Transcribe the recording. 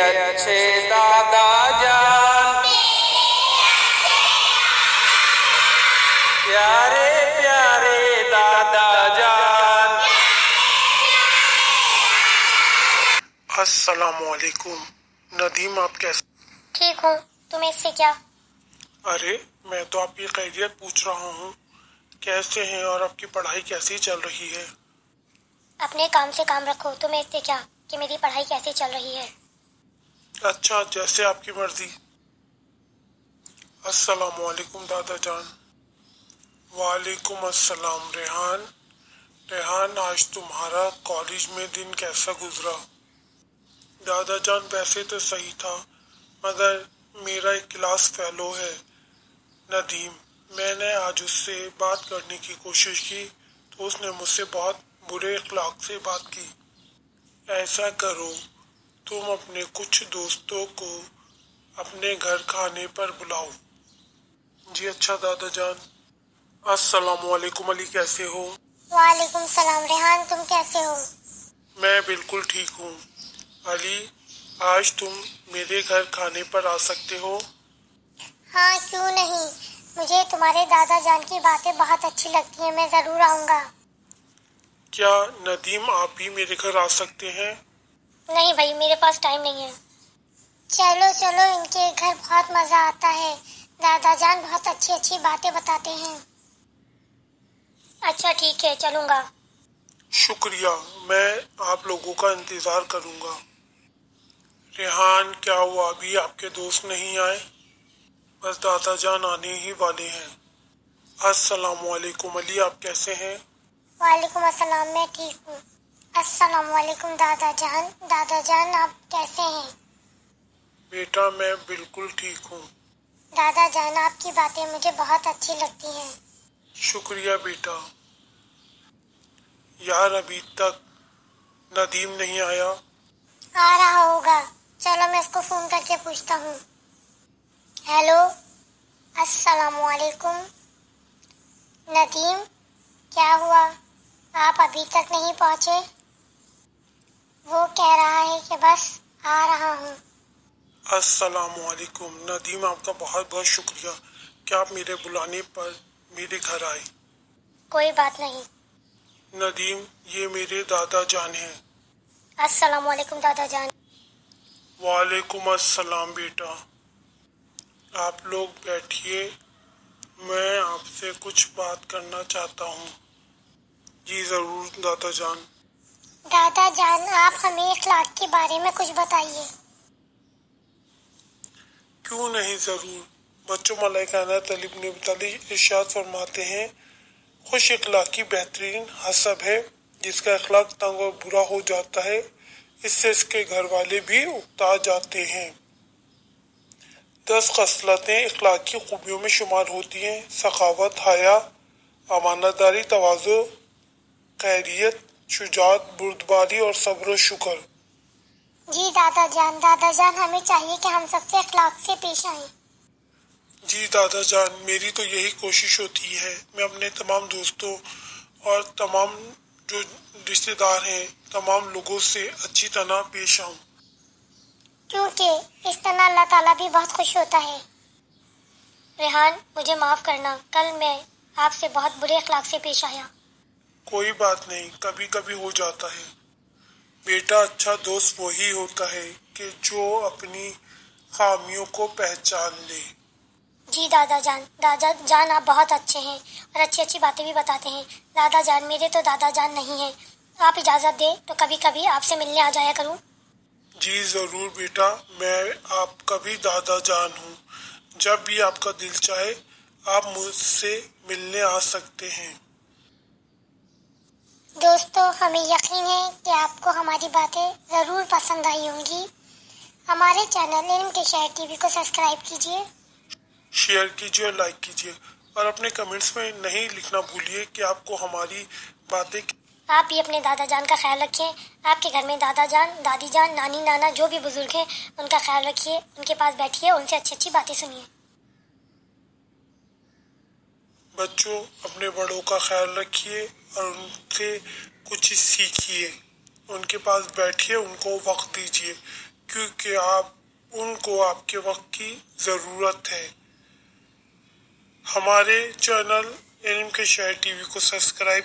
अच्छे दादा जान, प्यारे प्यारे दादा जान। अस्सलामुअलैकुम। नदीम, आप कैसे? ठीक हूँ, तुम्हें इससे क्या? अरे मैं तो आपकी खैरियत पूछ रहा हूँ, कैसे हैं और आपकी पढ़ाई कैसी चल रही है? अपने काम से काम रखो, तुम्हें इससे क्या कि मेरी पढ़ाई कैसे चल रही है। अच्छा, जैसे आपकी मर्जी। अस्सलामुअलैकुम दादा जान। वालेकुम अस्सलाम रेहान। रेहान, आज तुम्हारा कॉलेज में दिन कैसा गुजरा? दादा जान, वैसे तो सही था, मगर मेरा एक क्लास फेलो है नदीम, मैंने आज उससे बात करने की कोशिश की तो उसने मुझसे बहुत बुरे अखलाक से बात की। ऐसा करो, तुम अपने कुछ दोस्तों को अपने घर खाने पर बुलाओ। जी अच्छा दादा जान। अस्सलामुअलैकुम अली, कैसे हो? वालेकुम सलाम रेहान, तुम कैसे हो? मैं बिल्कुल ठीक हूँ। अली, आज तुम मेरे घर खाने पर आ सकते हो? हाँ, क्यों नहीं, मुझे तुम्हारे दादा जान की बातें बहुत अच्छी लगती हैं, मैं जरूर आऊँगा। क्या नदीम, आप भी मेरे घर आ सकते हैं? नहीं भाई, मेरे पास टाइम नहीं है। चलो चलो, इनके घर बहुत मजा आता है, दादा जान बहुत अच्छी अच्छी बातें बताते हैं। अच्छा ठीक है, चलूँगा। शुक्रिया, मैं आप लोगों का इंतज़ार करूँगा। रेहान, क्या हुआ, अभी आपके दोस्त नहीं आए? बस दादा जान आने ही वाले हैं। अस्सलामुअलैकुम अली, आप कैसे हैं? वालेकुम अस्सलाम, मैं ठीक हूँ। अस्सलाम वालेकुम दादा जान आप कैसे हैं? बेटा, मैं बिल्कुल ठीक हूँ। दादा जान, आपकी बातें मुझे बहुत अच्छी लगती हैं। शुक्रिया बेटा। यार, अभी तक नदीम नहीं आया। आ रहा होगा, चलो मैं इसको फोन करके पूछता हूँ। हेलो, अस्सलाम वालेकुम। नदीम, क्या हुआ, आप अभी तक नहीं पहुँचे? वो कह रहा है कि बस आ रहा हूँ। अस्सलामुअलैकुम नदीम, आपका बहुत बहुत शुक्रिया कि आप मेरे बुलाने पर मेरे घर आए। कोई बात नहीं। नदीम, ये मेरे दादा जान हैं। अस्सलाम वालेकुम दादा जान। वालेकुम अस्सलाम बेटा। आप लोग बैठिए, मैं आपसे कुछ बात करना चाहता हूँ। जी ज़रूर दादा जान। दादा जान, आप हमें इखलाक के बारे में कुछ बताइए। क्यों नहीं, ज़रूर। बच्चों, मौलाना कायनात अली इब्न अबी तालिब इरशाद फरमाते हैं, खुश इखलाकी बेहतरीन हसब है, जिसका इखलाक तंग और बुरा हो जाता है, इससे इसके घर वाले भी उकता जाते हैं। 10 खसलतें इखलाकी खूबियों में शुमार होती हैं: सखावत, हया, अमानतदारी, तवाज़ु, खैरियत, शुजाअत, बुर्दबारी और सब्र व शुक्र। जी दादा जान हमें चाहिए कि हम सबसे इखलाक से पेश आएं। जी दादा जान, मेरी तो यही कोशिश होती है, मैं अपने तमाम दोस्तों और तमाम जो रिश्तेदार हैं, तमाम लोगों से अच्छी तरह पेश आऊँ, क्योंकि इस तरह अल्लाह ताला भी बहुत खुश होता है। रेहान, मुझे माफ़ करना, कल मैं आपसे बहुत बुरे अखलाक से पेश आया। कोई बात नहीं, कभी कभी हो जाता है बेटा। अच्छा दोस्त वही होता है कि जो अपनी खामियों को पहचान ले। जी दादा जान आप बहुत अच्छे हैं और अच्छी अच्छी बातें भी बताते हैं। दादा जान, मेरे तो दादा जान नहीं हैं, आप इजाज़त दें तो कभी कभी आपसे मिलने आ जाया करूं। जी ज़रूर बेटा, मैं आपका भी दादा जान हूँ। जब भी आपका दिल चाहे आप मुझसे मिलने आ सकते हैं। दोस्तों, हमें यकीन है कि आपको हमारी बातें ज़रूर पसंद आई होंगी। हमारे चैनल इल्म के शहर टीवी को सब्सक्राइब कीजिए, शेयर कीजिए और लाइक कीजिए, और अपने कमेंट्स में नहीं लिखना भूलिए कि आपको हमारी बातें। आप भी अपने दादा जान का ख्याल रखिए। आपके घर में दादा जान, दादी जान, नानी नाना जो भी बुजुर्ग हैं, उनका ख्याल रखिए, उनके पास बैठिए, उनसे अच्छी अच्छी बातें सुनिए। बच्चों, अपने बड़ों का ख्याल रखिए और उनसे कुछ सीखिए, उनके पास बैठिए, उनको वक्त दीजिए, کیونکہ ان کو آپ کے وقت کی ضرورت ہے۔ ہمارے چینل علم کے شہر ٹی وی کو سبسکرائب